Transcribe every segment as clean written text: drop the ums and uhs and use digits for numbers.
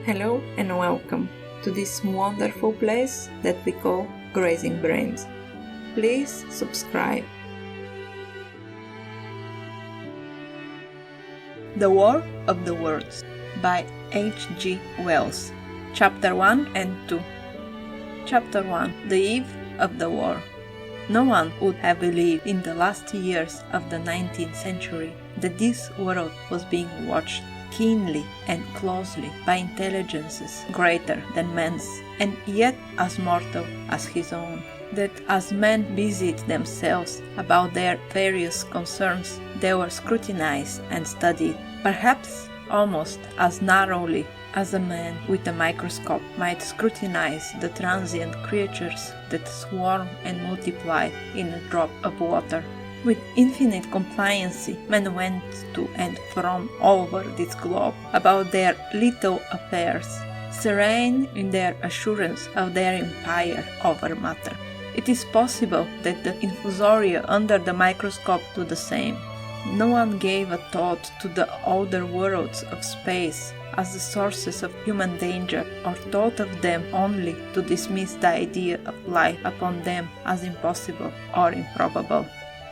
Hello and welcome to this wonderful place that we call Grazing Brains. Please subscribe. The War of the Worlds by H.G. Wells. Chapter 1 and 2. Chapter 1. The Eve of the War. No one would have believed in the last years of the 19th century that this world was being watched keenly and closely by intelligences greater than man's, and yet as mortal as his own. That as men busied themselves about their various concerns, they were scrutinized and studied, perhaps almost as narrowly as a man with a microscope might scrutinize the transient creatures that swarm and multiply in a drop of water. With infinite compliancy, men went to and from all over this globe about their little affairs, serene in their assurance of their empire over matter. It is possible that the infusoria under the microscope do the same. No one gave a thought to the older worlds of space as the sources of human danger, or thought of them only to dismiss the idea of life upon them as impossible or improbable.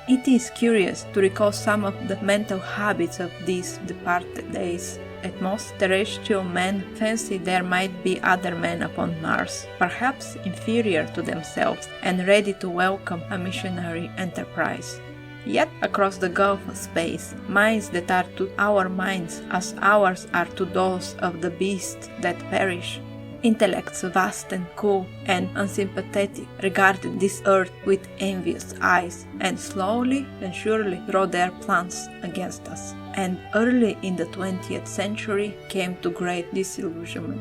It is curious to recall some of the mental habits of these departed days. At most, terrestrial men fancied there might be other men upon Mars, perhaps inferior to themselves and ready to welcome a missionary enterprise. Yet, across the gulf of space, minds that are to our minds as ours are to those of the beasts that perish, intellects vast and cool and unsympathetic regarded this earth with envious eyes, and slowly and surely draw their plans against us. And early in the 20th century came to great disillusionment.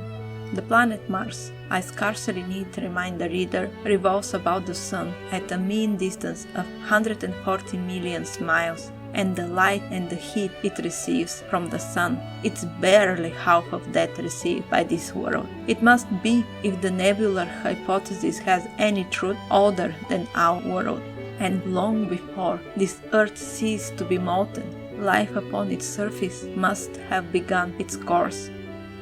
The planet Mars, I scarcely need to remind the reader, revolves about the Sun at a mean distance of 140 million miles, and the light and the heat it receives from the Sun, it's barely half of that received by this world. It must be, if the nebular hypothesis has any truth, older than our world. And long before this Earth ceased to be molten, life upon its surface must have begun its course.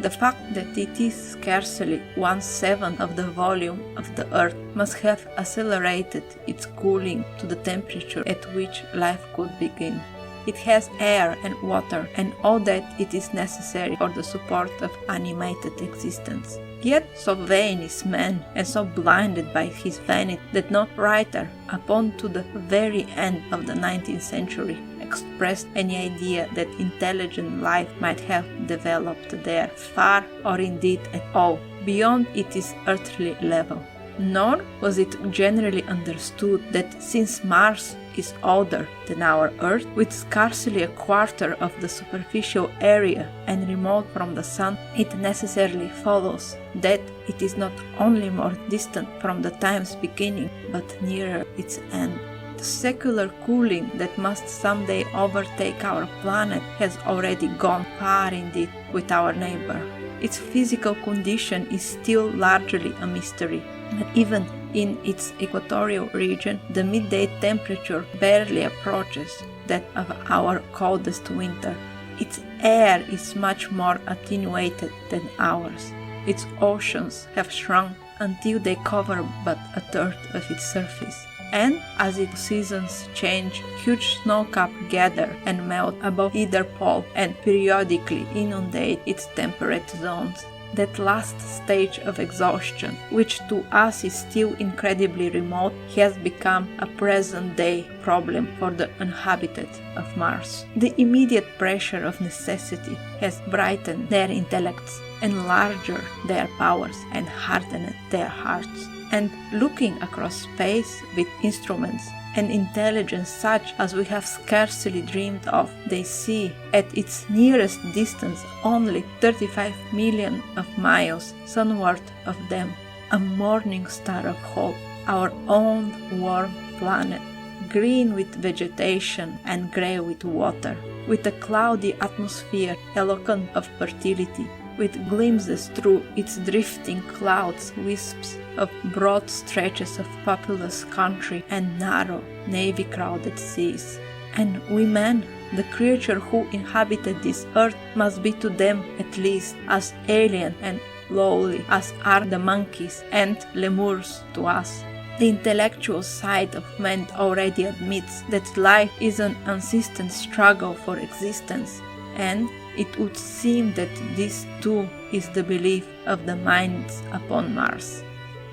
The fact that it is scarcely 1/7 of the volume of the Earth must have accelerated its cooling to the temperature at which life could begin. It has air and water and all that it is necessary for the support of animated existence. Yet so vain is man, and so blinded by his vanity, that no writer, upon to the very end of the 19th century, expressed any idea that intelligent life might have developed there, far or indeed at all, beyond its earthly level. Nor was it generally understood that since Mars is older than our Earth, with scarcely a quarter of the superficial area and remote from the Sun, it necessarily follows that it is not only more distant from the time's beginning, but nearer its end. The secular cooling that must someday overtake our planet has already gone far indeed with our neighbor. Its physical condition is still largely a mystery, but even in its equatorial region, the midday temperature barely approaches that of our coldest winter. Its air is much more attenuated than ours. Its oceans have shrunk until they cover but a third of its surface. And as its seasons change, huge snowcaps gather and melt above either pole and periodically inundate its temperate zones. That last stage of exhaustion, which to us is still incredibly remote, has become a present-day problem for the inhabitant of Mars. The immediate pressure of necessity has brightened their intellects, enlarged their powers, and hardened their hearts. And looking across space with instruments and intelligence such as we have scarcely dreamed of, they see at its nearest distance only 35 million of miles sunward of them, a morning star of hope, our own warm planet, green with vegetation and grey with water, with a cloudy atmosphere eloquent of fertility, with glimpses through its drifting clouds wisps of broad stretches of populous country and narrow, navy-crowded seas. And we men, the creature who inhabited this earth, must be to them at least as alien and lowly as are the monkeys and lemurs to us. The intellectual side of man already admits that life is an insistent struggle for existence, and it would seem that this too is the belief of the minds upon Mars.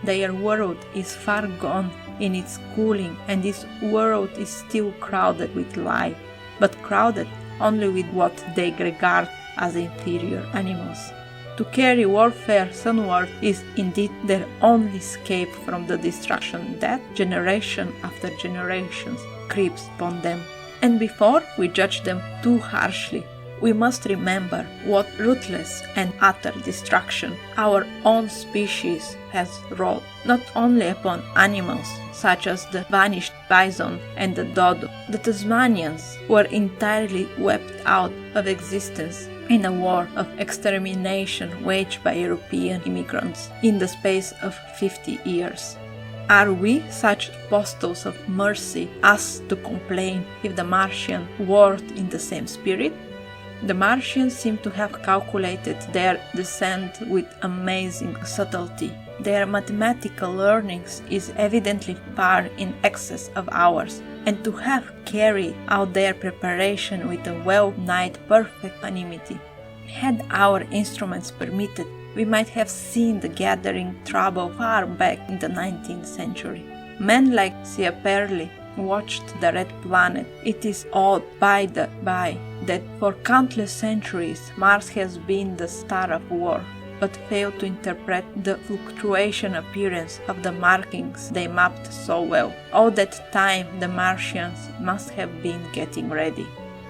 Their world is far gone in its cooling, and this world is still crowded with life, but crowded only with what they regard as inferior animals. To carry warfare sunward is indeed their only escape from the destruction that, generation after generation, creeps upon them. And before we judge them too harshly, we must remember what ruthless and utter destruction our own species has wrought, not only upon animals such as the vanished bison and the dodo. The Tasmanians were entirely wiped out of existence in a war of extermination waged by European immigrants in the space of 50 years. Are we such apostles of mercy as to complain if the Martians warred in the same spirit? The Martians seem to have calculated their descent with amazing subtlety. Their mathematical learnings is evidently far in excess of ours, and to have carried out their preparation with a well-nigh perfect equanimity. Had our instruments permitted, we might have seen the gathering trouble far back in the 19th century. Men like Schiaparelli watched the red planet. It is odd, by the by, that for countless centuries Mars has been the star of war, but failed to interpret the fluctuation appearance of the markings they mapped so well. All that time the Martians must have been getting ready.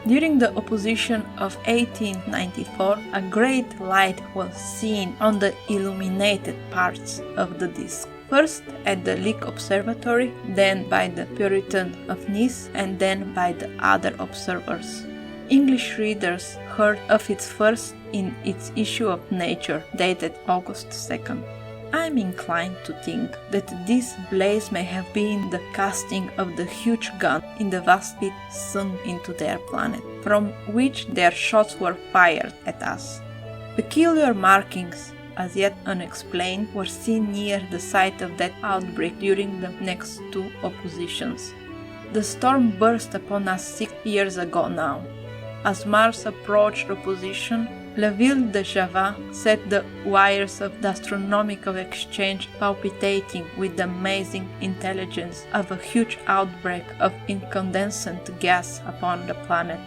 During the opposition of 1894, a great light was seen on the illuminated parts of the disk. First at the Lick Observatory, then by the Puritan of Nice, and then by the other observers. English readers heard of it first in its issue of Nature, dated August 2nd. I am inclined to think that this blaze may have been the casting of the huge gun in the vast pit sunk into their planet, from which their shots were fired at us. Peculiar markings, as yet unexplained, were seen near the site of that outbreak during the next two oppositions. The storm burst upon us 6 years ago now. As Mars approached opposition, La Ville de Java set the wires of the astronomical exchange palpitating with the amazing intelligence of a huge outbreak of incandescent gas upon the planet.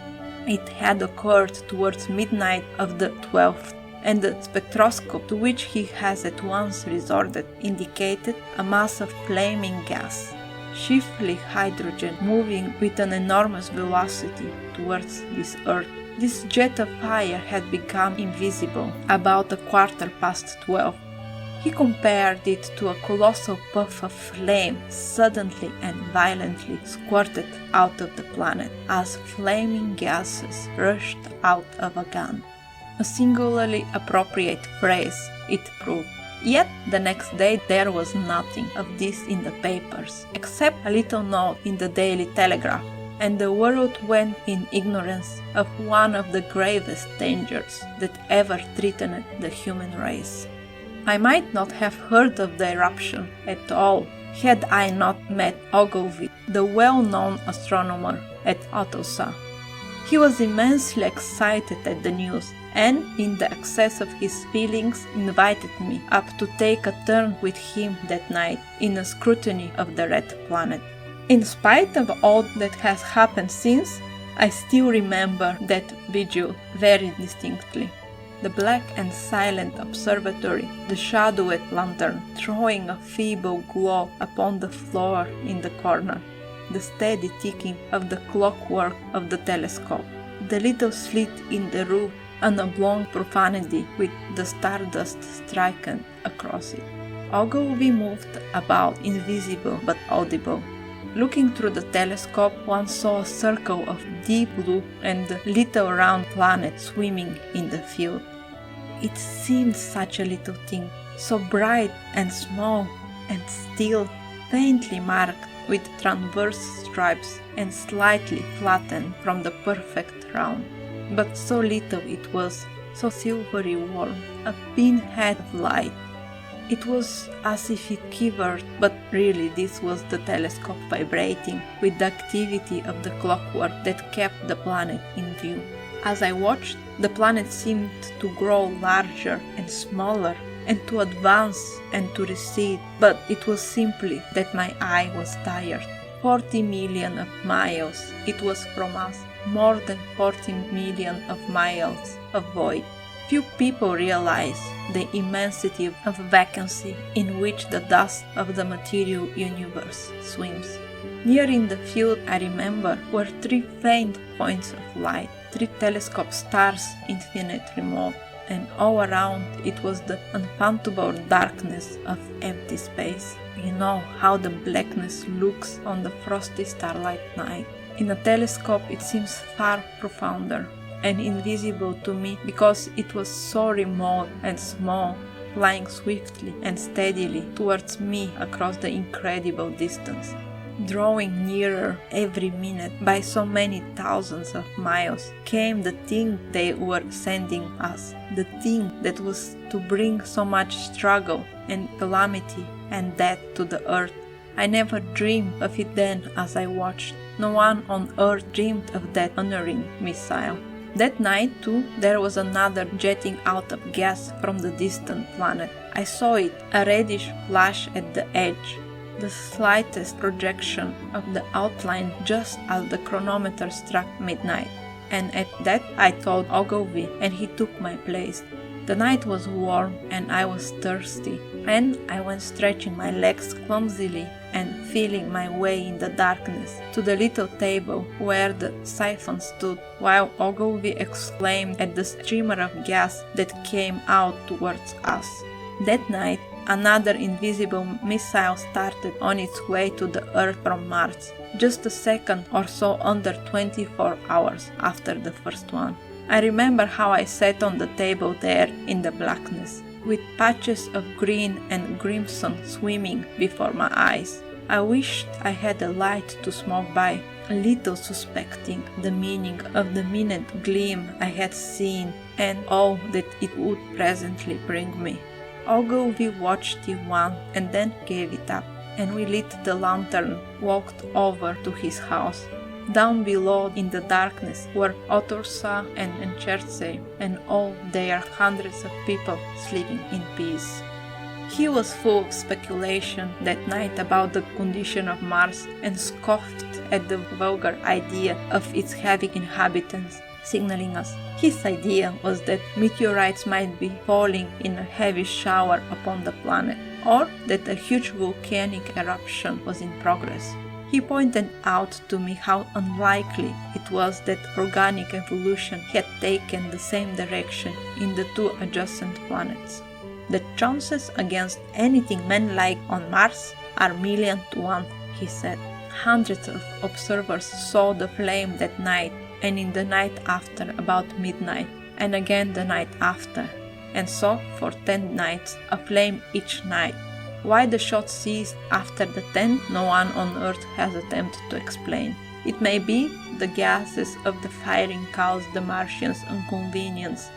It had occurred towards midnight of the 12th, and the spectroscope to which he has at once resorted indicated a mass of flaming gas, chiefly hydrogen, moving with an enormous velocity towards this earth. This jet of fire had become invisible about 12:15. He compared it to a colossal puff of flame suddenly and violently squirted out of the planet, as flaming gases rushed out of a gun. A singularly appropriate phrase, it proved. Yet the next day there was nothing of this in the papers, except a little note in the Daily Telegraph, and the world went in ignorance of one of the gravest dangers that ever threatened the human race. I might not have heard of the eruption at all had I not met Ogilvy, the well-known astronomer at Atossa. He was immensely excited at the news, and in the excess of his feelings invited me up to take a turn with him that night in a scrutiny of the red planet. In spite of all that has happened since, I still remember that vigil very distinctly. The black and silent observatory, the shadowed lantern throwing a feeble glow upon the floor in the corner, the steady ticking of the clockwork of the telescope, the little slit in the roof, an oblong profanity with the stardust striken across it. Ogilvy moved about, invisible but audible. Looking through the telescope, one saw a circle of deep blue and the little round planet swimming in the field. It seemed such a little thing, so bright and small and still, faintly marked with transverse stripes and slightly flattened from the perfect round. But so little it was, so silvery warm, a pinhead of light. It was as if it quivered, but really this was the telescope vibrating with the activity of the clockwork that kept the planet in view. As I watched, the planet seemed to grow larger and smaller, and to advance and to recede, but it was simply that my eye was tired. 40 million of miles it was from us, more than 40 million of miles of void. Few people realize the immensity of vacancy in which the dust of the material universe swims. Nearing the field, I remember, were 3 faint points of light, 3 telescope stars infinite remote, and all around it was the unfathomable darkness of empty space. You know how the blackness looks on the frosty starlight night. In a telescope it seems far profounder and invisible to me because it was so remote and small, flying swiftly and steadily towards me across the incredible distance, drawing nearer every minute. By so many thousands of miles came the thing they were sending us, the thing that was to bring so much struggle and calamity and death to the earth. I never dreamed of it then as I watched. No one on earth dreamed of that unerring missile. That night too there was another jetting out of gas from the distant planet. I saw it, a reddish flash at the edge, the slightest projection of the outline just as the chronometer struck midnight, and at that I told Ogilvy and he took my place. The night was warm and I was thirsty, and I went stretching my legs clumsily and feeling my way in the darkness to the little table where the siphon stood, while Ogilvy exclaimed at the streamer of gas that came out towards us. That night, another invisible missile started on its way to the Earth from Mars, just a second or so under 24 hours after the first one. I remember how I sat on the table there in the blackness, with patches of green and crimson swimming before my eyes. I wished I had a light to smoke by, a little suspecting the meaning of the minute gleam I had seen and all that it would presently bring me. Ogilvy watched it once and then gave it up, and we lit the lantern, walked over to his house. Down below in the darkness were Otorsa and Chertsey, and all their hundreds of people sleeping in peace. He was full of speculation that night about the condition of Mars and scoffed at the vulgar idea of its having inhabitants, signaling us. His idea was that meteorites might be falling in a heavy shower upon the planet, or that a huge volcanic eruption was in progress. He pointed out to me how unlikely it was that organic evolution had taken the same direction in the 2 adjacent planets. The chances against anything man-like on Mars are 1,000,000 to 1, he said. Hundreds of observers saw the flame that night, and in the night after about midnight, and again the night after, and so for 10 nights, a flame each night. Why the shot ceased after the 10th, no one on Earth has attempted to explain. It may be the gases of the firing caused the Martians inconvenience.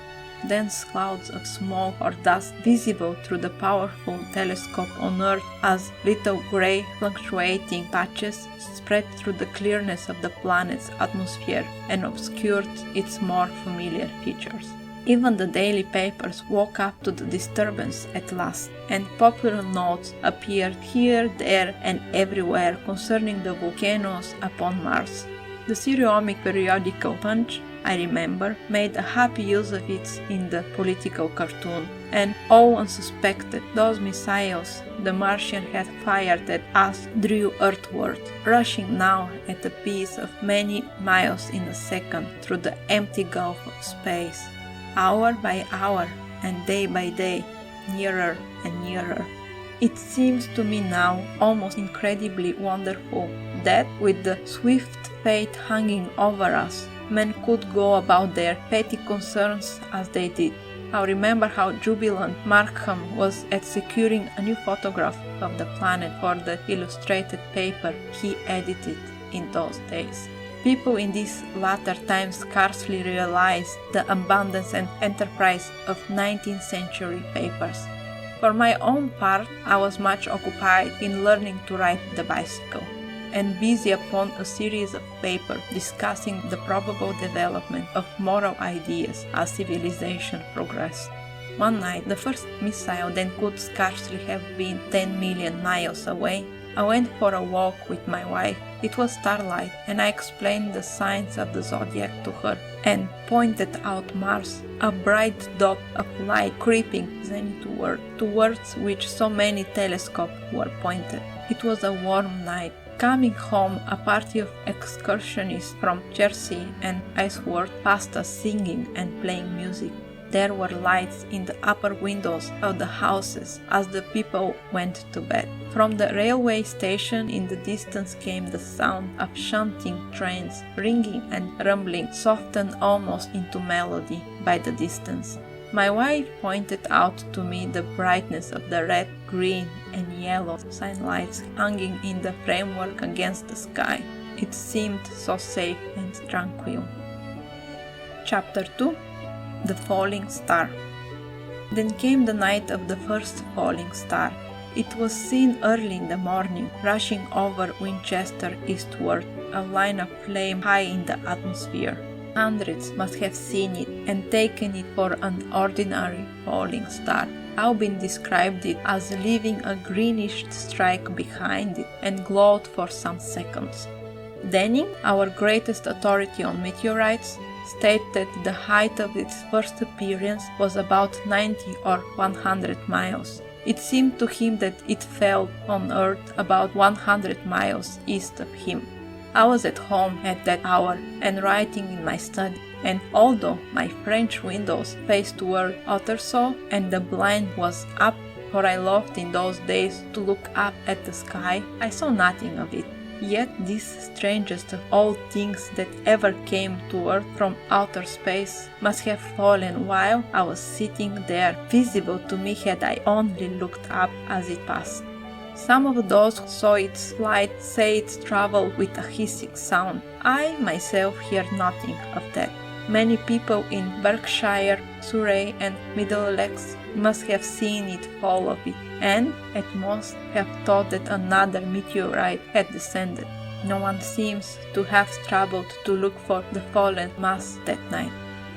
Dense clouds of smoke or dust visible through the powerful telescope on Earth as little grey fluctuating patches spread through the clearness of the planet's atmosphere and obscured its more familiar features. Even the daily papers woke up to the disturbance at last, and popular notes appeared here, there, and everywhere concerning the volcanoes upon Mars. The Syriac periodical Punch, I remember, made a happy use of it in the political cartoon, and all unsuspected, those missiles the Martian had fired at us drew earthward, rushing now at a pace of many miles in a second through the empty gulf of space. Hour by hour and day by day, nearer and nearer. It seems to me now almost incredibly wonderful that, with the swift fate hanging over us, men could go about their petty concerns as they did. I remember how jubilant Markham was at securing a new photograph of the planet for the illustrated paper he edited in those days. People in these latter times scarcely realize the abundance and enterprise of 19th century papers. For my own part, I was much occupied in learning to ride the bicycle, and busy upon a series of papers discussing the probable development of moral ideas as civilization progressed. One night, the first missile then could scarcely have been 10 million miles away. I went for a walk with my wife. It was starlight, and I explained the signs of the zodiac to her and pointed out Mars, a bright dot of light creeping zenithward, towards which so many telescopes were pointed. It was a warm night. Coming home, a party of excursionists from Jersey and Iceworth passed us singing and playing music. There were lights in the upper windows of the houses as the people went to bed. From the railway station in the distance came the sound of shunting trains, ringing and rumbling, softened almost into melody by the distance. My wife pointed out to me the brightness of the red, green and yellow sign lights hanging in the framework against the sky. It seemed so safe and tranquil. Chapter 2. The Falling Star. Then came the night of the first falling star. It was seen early in the morning, rushing over Winchester eastward, a line of flame high in the atmosphere. Hundreds must have seen it and taken it for an ordinary falling star. Aubin described it as leaving a greenish streak behind it and glowed for some seconds. Denning, our greatest authority on meteorites, stated that the height of its first appearance was about 90 or 100 miles. It seemed to him that it fell on Earth about 100 miles east of him. I was at home at that hour and writing in my study, and although my French windows faced toward Ottershaw and the blind was up, for I loved in those days to look up at the sky, I saw nothing of it. Yet this strangest of all things that ever came to Earth from outer space must have fallen while I was sitting there, visible to me had I only looked up as it passed. Some of those who saw its flight say it traveled with a hissing sound. I myself hear nothing of that. Many people in Berkshire, Surrey and Middlesex must have seen it fall of it, and at most have thought that another meteorite had descended. No one seems to have troubled to look for the fallen mass that night.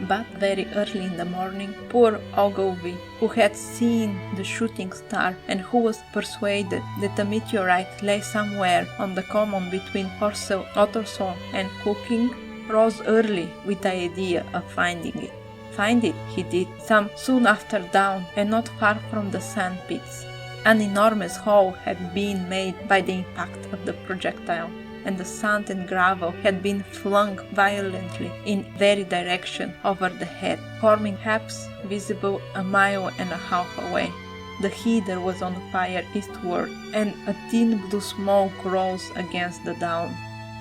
But very early in the morning, poor Ogilvy, who had seen the shooting star and who was persuaded that the meteorite lay somewhere on the common between Horsell, Ottershaw and Hooking, rose early with the idea of finding it. Find it he did, some soon after dawn, and not far from the sand pits. An enormous hole had been made by the impact of the projectile, and the sand and gravel had been flung violently in every direction over the head, forming gaps visible a mile and a half away. The heather was on fire eastward, and a thin blue smoke rose against the dawn.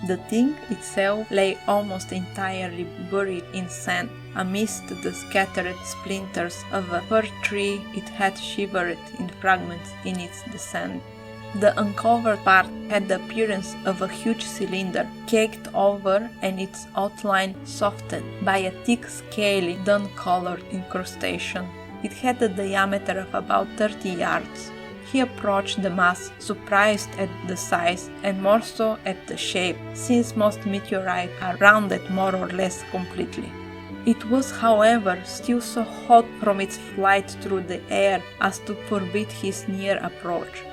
The thing itself lay almost entirely buried in sand. Amidst the scattered splinters of a fir tree it had shivered in fragments in its descent. The uncovered part had the appearance of a huge cylinder, caked over and its outline softened by a thick scaly dun-colored incrustation. It had a diameter of about 30 yards. He approached the mass, surprised at the size and more so at the shape, since most meteorites are rounded more or less completely. It was, however, still so hot from its flight through the air as to forbid his near approach.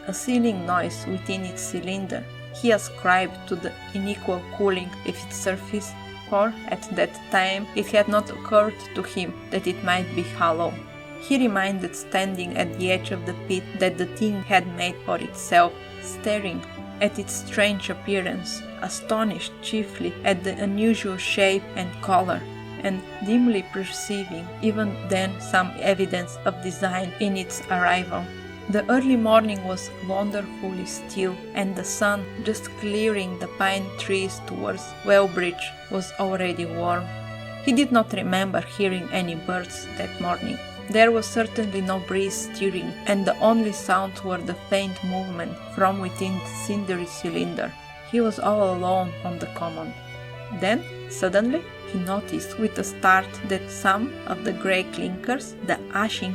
A sealing noise within its cylinder he ascribed to the unequal cooling of its surface, for at that time it had not occurred to him that it might be hollow. He remained standing at the edge of the pit that the thing had made for itself, staring at its strange appearance, astonished chiefly at the unusual shape and color, and dimly perceiving even then some evidence of design in its arrival. The early morning was wonderfully still, and the sun, just clearing the pine trees towards Wellbridge, was already warm. He did not remember hearing any birds that morning. There was certainly no breeze stirring, and the only sounds were the faint movement from within the cindery cylinder. He was all alone on the common. Then, suddenly, he noticed with a start that some of the grey clinkers, the ashy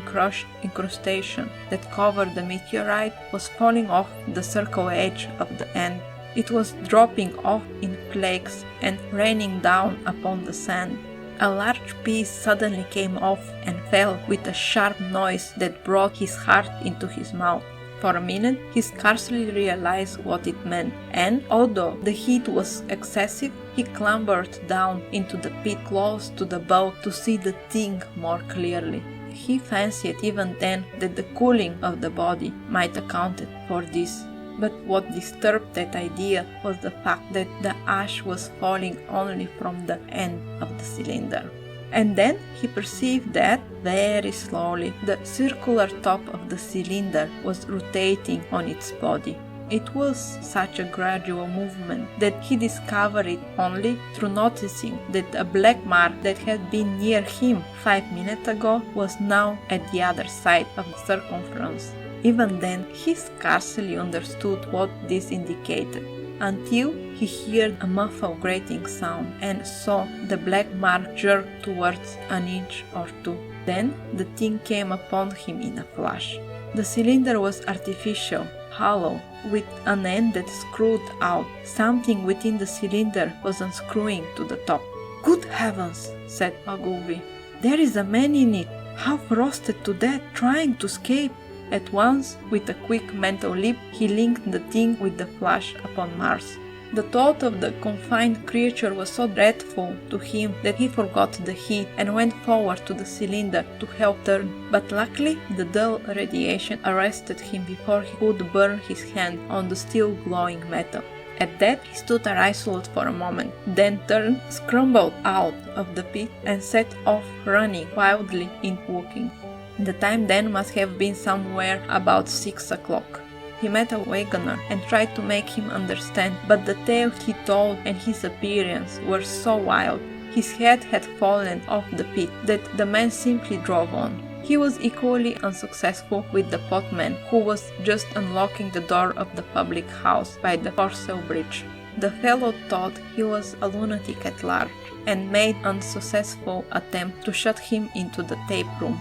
incrustation that covered the meteorite, was falling off the circle edge of the end. It was dropping off in flakes and raining down upon the sand. A large piece suddenly came off and fell with a sharp noise that brought his heart into his mouth. For a minute, he scarcely realized what it meant, and although the heat was excessive, he clambered down into the pit close to the bow to see the thing more clearly. He fancied even then that the cooling of the body might account for this. But what disturbed that idea was the fact that the ash was falling only from the end of the cylinder. And then he perceived that, very slowly, the circular top of the cylinder was rotating on its body. It was such a gradual movement that he discovered it only through noticing that a black mark that had been near him 5 minutes ago was now at the other side of the circumference. Even then, he scarcely understood what this indicated, until he heard a muffled grating sound and saw the black mark jerk towards an inch or two. Then the thing came upon him in a flash. The cylinder was artificial, hollow, with an end that screwed out. Something within the cylinder was unscrewing to the top. "Good heavens!" said Ogilvy. "There is a man in it, half roasted to death, trying to escape." At once, with a quick mental leap, he linked the thing with the flash upon Mars. The thought of the confined creature was so dreadful to him that he forgot the heat and went forward to the cylinder to help turn, but luckily the dull radiation arrested him before he could burn his hand on the still glowing metal. At that, he stood irresolute for a moment, then turned, scrambled out of the pit, and set off running wildly in walking. The time then must have been somewhere about 6 o'clock. He met a wagoner and tried to make him understand, but the tale he told and his appearance were so wild, his head had fallen off the pit, that the man simply drove on. He was equally unsuccessful with the potman, who was just unlocking the door of the public house by the Horsell Bridge. The fellow thought he was a lunatic at large, and made unsuccessful attempt to shut him into the tape room.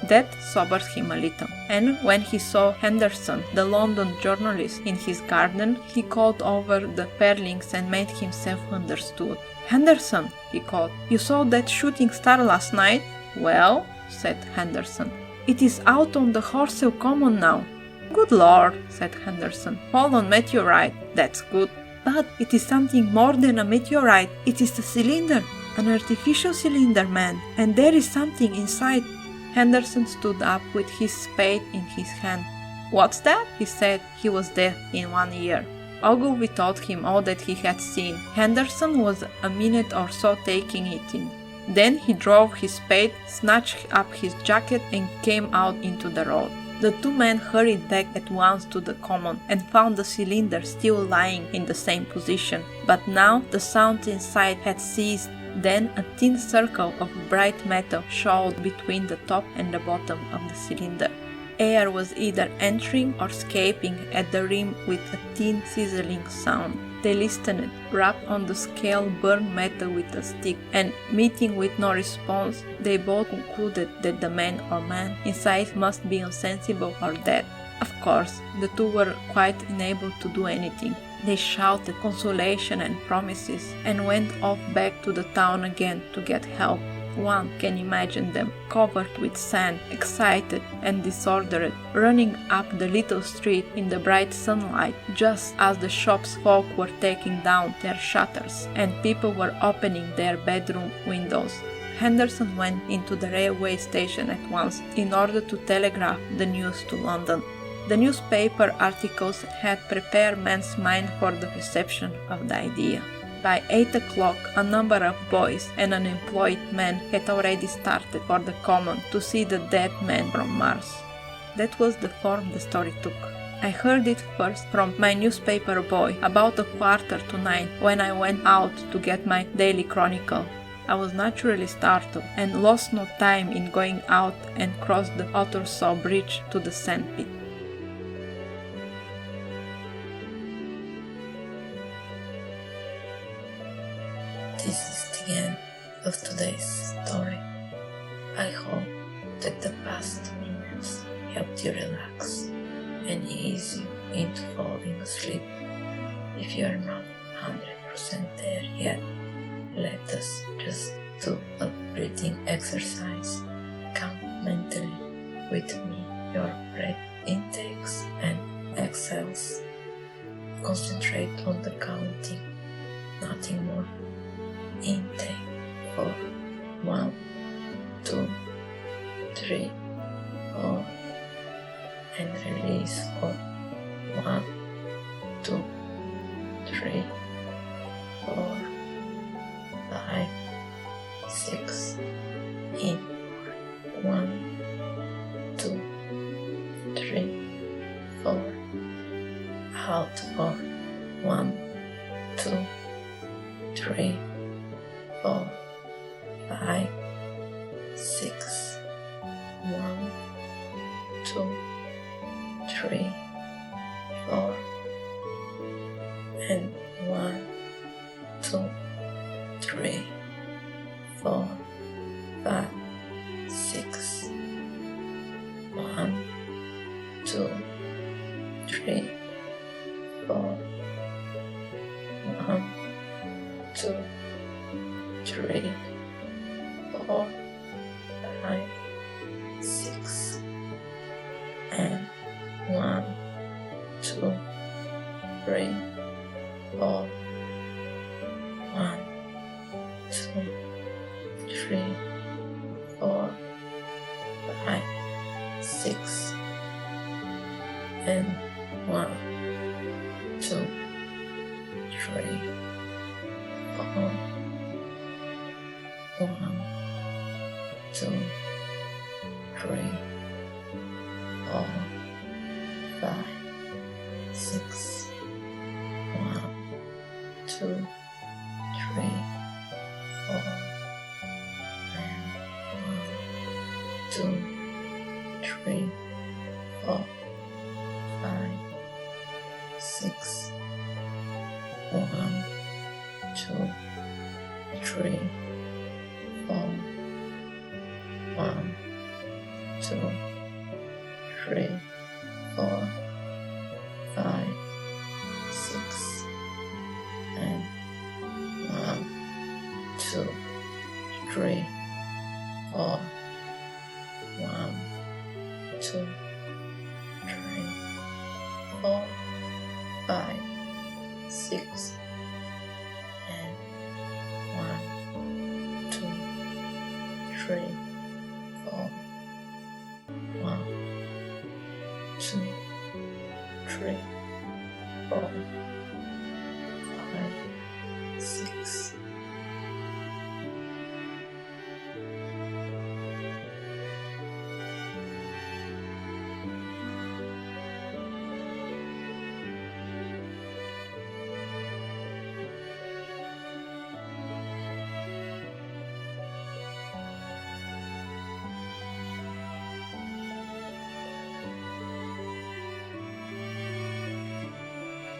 That sobered him a little, and when he saw Henderson, the London journalist, in his garden, he called over the palings and made himself understood. "Henderson," he called, "you saw that shooting star last night?" "Well," said Henderson, "it is out on the Horsell Common now." "Good Lord," said Henderson, "fallen meteorite, that's good." "But it is something more than a meteorite, it is a cylinder, an artificial cylinder, man, and there is something inside." Henderson stood up with his spade in his hand. "What's that?" he said. He was deaf in one ear. Ogilvy told him all that he had seen. Henderson was a minute or so taking it in. Then he drove his spade, snatched up his jacket, and came out into the road. The two men hurried back at once to the common and found the cylinder still lying in the same position, but now the sound inside had ceased. Then a thin circle of bright metal showed between the top and the bottom of the cylinder. Air was either entering or escaping at the rim with a thin sizzling sound. They listened, rapped on the scale burned metal with a stick, and meeting with no response, they both concluded that the man or man inside must be insensible or dead. Of course, the two were quite unable to do anything. They shouted consolation and promises, and went off back to the town again to get help. One can imagine them, covered with sand, excited and disordered, running up the little street in the bright sunlight, just as the shops folk were taking down their shutters, and people were opening their bedroom windows. Henderson went into the railway station at once, in order to telegraph the news to London. The newspaper articles had prepared men's mind for the reception of the idea. By 8 o'clock, a number of boys and unemployed men had already started for the common to see the dead man from Mars. That was the form the story took. I heard it first from my newspaper boy about 9:15 when I went out to get my daily chronicle. I was naturally startled and lost no time in going out and crossed the Ottersaw Bridge to the sandpit. This is the end of today's story. I hope that the past minutes helped you relax and ease you into falling asleep. If you are not 100% there yet, let us just do a breathing exercise. Count mentally with me your breath intakes and exhales. Concentrate on the counting, nothing more. Intake for 1, 2, 3, 4, and release for 1, 2, 3, 4, 5, 6. In 1, 2, 3, 4. Out for 1, 2, 3, 4, 5, 6. 1, 2, 3, 4, and 1, 2, 3, 4, 5, 6. 1, 2, 3, 4. 1, 2, 3, 4, 5, 6. And 1, 2, 3, 4. 1, 2, 3, 4, 5, 6. And 1, 2, 3, 4. 1, 2, 3, 4, 5, 6. 1, 2, 3, 4. And 1, 2, 3, 4, 5, 6. 1, 2, 3, 4. 1, 2, 3, 4, 5, 6. And 1, 2, 3, 4. 1, 2, 3, 4, 5, 6. And 1, 2, 3, 4. 1, 2, 3, 4, 5, 6.